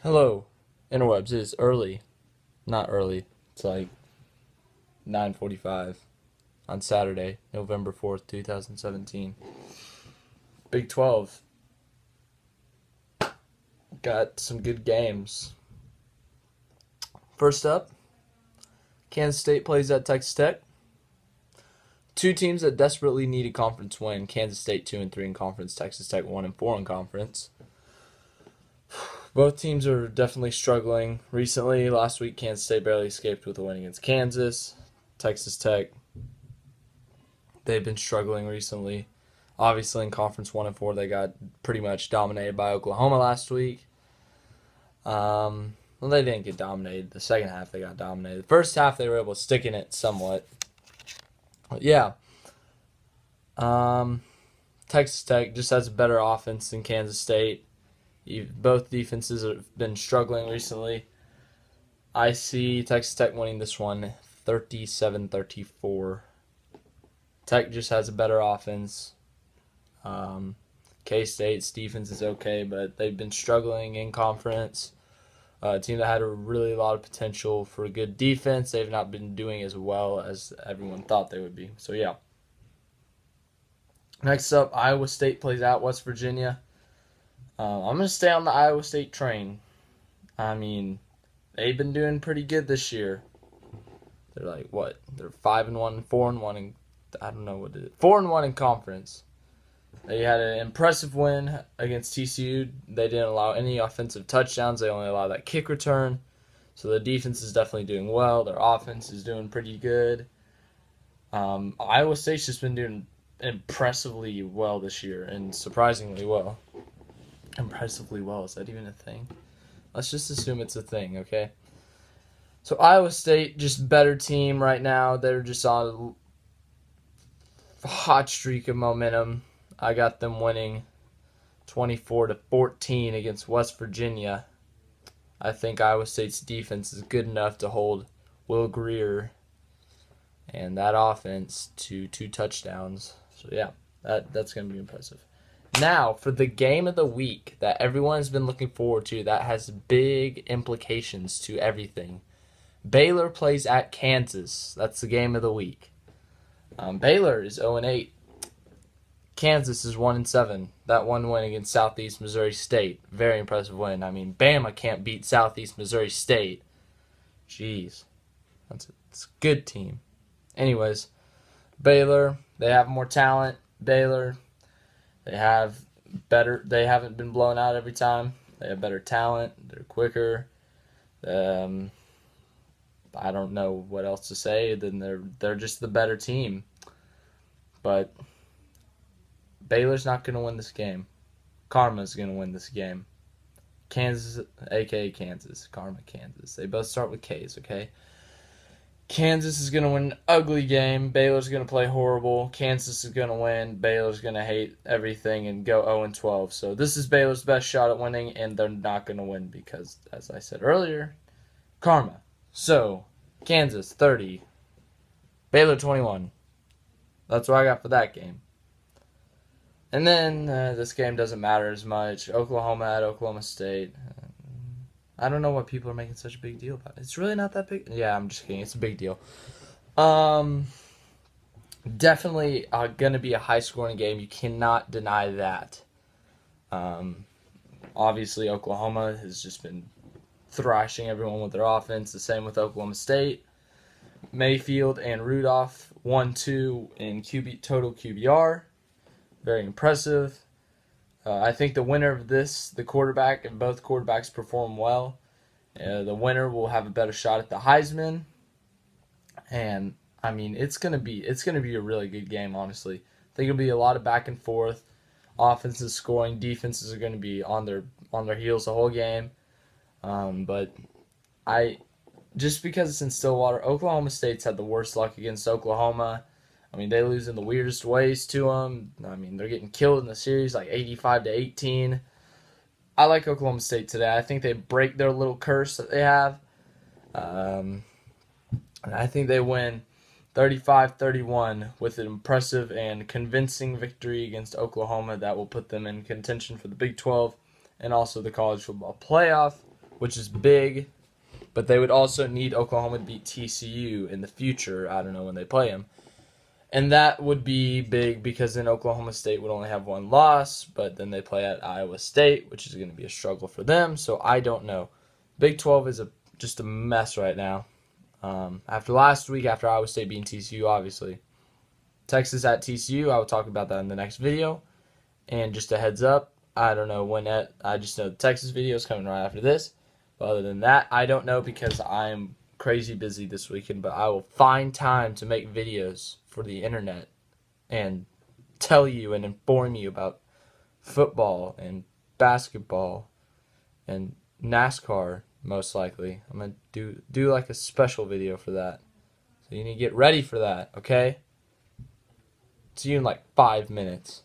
Hello, interwebs. It is early. Not early. It's like 9:45 on Saturday, November 4th, 2017. Big 12 got some good games. First up, Kansas State plays at Texas Tech. Two teams that desperately need a conference win. Kansas State 2-3 in conference, Texas Tech 1-4 in conference. Both teams are definitely struggling recently. Last week, Kansas State barely escaped with a win against Kansas. Texas Tech, they've been struggling recently. Obviously, in Conference 1-4, they got pretty much dominated by Oklahoma last week. Well, they didn't get dominated. The second half, they got dominated. The first half, they were able to stick in it somewhat. But yeah. Texas Tech just has a better offense than Kansas State. Both defenses have been struggling recently. I see Texas Tech winning this one 37-34. Tech just has a better offense. K-State's defense is okay, but they've been struggling in conference. A team that had a really lot of potential for a good defense, they've not been doing as well as everyone thought they would be. So, yeah. Next up, Iowa State plays at West Virginia. I'm going to stay on the Iowa State train. I mean, they've been doing pretty good this year. They're like, what? They're 5-1, 4-1, and I don't know what it is. 4-1 in conference. They had an impressive win against TCU. They didn't allow any offensive touchdowns. They only allowed that kick return. So the defense is definitely doing well. Their offense is doing pretty good. Iowa State's just been doing impressively well this year, and surprisingly well. Impressively well, is that even a thing? Let's just assume it's a thing, okay? So Iowa State, just better team right now. They're just on a hot streak of momentum. I got them winning 24-14 against West Virginia. I think Iowa State's defense is good enough to hold Will Grier and that offense to 2 touchdowns. So yeah, that's going to be impressive. Now, for the game of the week that everyone's been looking forward to, that has big implications to everything. Baylor plays at Kansas. That's the game of the week. Baylor is 0-8. Kansas is 1-7. That one win against Southeast Missouri State. Very impressive win. I mean, Bama can't beat Southeast Missouri State. Jeez. It's a good team. Anyways, Baylor, they have more talent. Baylor, they haven't been blown out every time. They have better talent. They're quicker. I don't know what else to say than they're just the better team. But Baylor's not going to win this game. Karma's going to win this game. Kansas, a.k.a. Kansas. Karma, Kansas. They both start with K's, okay? Kansas is going to win an ugly game. Baylor's going to play horrible. Kansas is going to win. Baylor's going to hate everything and go 0-12. So this is Baylor's best shot at winning, and they're not going to win because, as I said earlier, karma. So, Kansas 30. Baylor 21. That's what I got for that game. And then this game doesn't matter as much. Oklahoma at Oklahoma State. I don't know why people are making such a big deal about it. It's really not that big. Yeah, I'm just kidding. It's a big deal. Definitely going to be a high-scoring game. You cannot deny that. Obviously, Oklahoma has just been thrashing everyone with their offense. The same with Oklahoma State. Mayfield and Rudolph 1-2 in total QBR. Very impressive. I think the winner of this, the quarterback, and both quarterbacks perform well. The winner will have a better shot at the Heisman. And I mean, it's gonna be a really good game. Honestly, I think it'll be a lot of back and forth. Offenses scoring, defenses are going to be on their heels the whole game. But just because it's in Stillwater, Oklahoma State's had the worst luck against Oklahoma. I mean, they lose in the weirdest ways to them. I mean, they're getting killed in the series like 85-18. I like Oklahoma State today. I think they break their little curse that they have. And I think they win 35-31 with an impressive and convincing victory against Oklahoma that will put them in contention for the Big 12 and also the college football playoff. which is big, but they would also need Oklahoma to beat TCU in the future. I don't know when they play them. And that would be big because then Oklahoma State would only have one loss, but then they play at Iowa State, which is going to be a struggle for them. So I don't know. Big 12 is just a mess right now. After last week, after Iowa State beating TCU, obviously. Texas at TCU, I will talk about that in the next video. And just a heads up, I don't know when I just know the Texas video is coming right after this. But other than that, I don't know because I'm crazy busy this weekend, but I will find time to make videos for the internet and tell you and inform you about football and basketball and NASCAR, most likely. I'm going to do like a special video for that. So you need to get ready for that, okay? See you in like 5 minutes.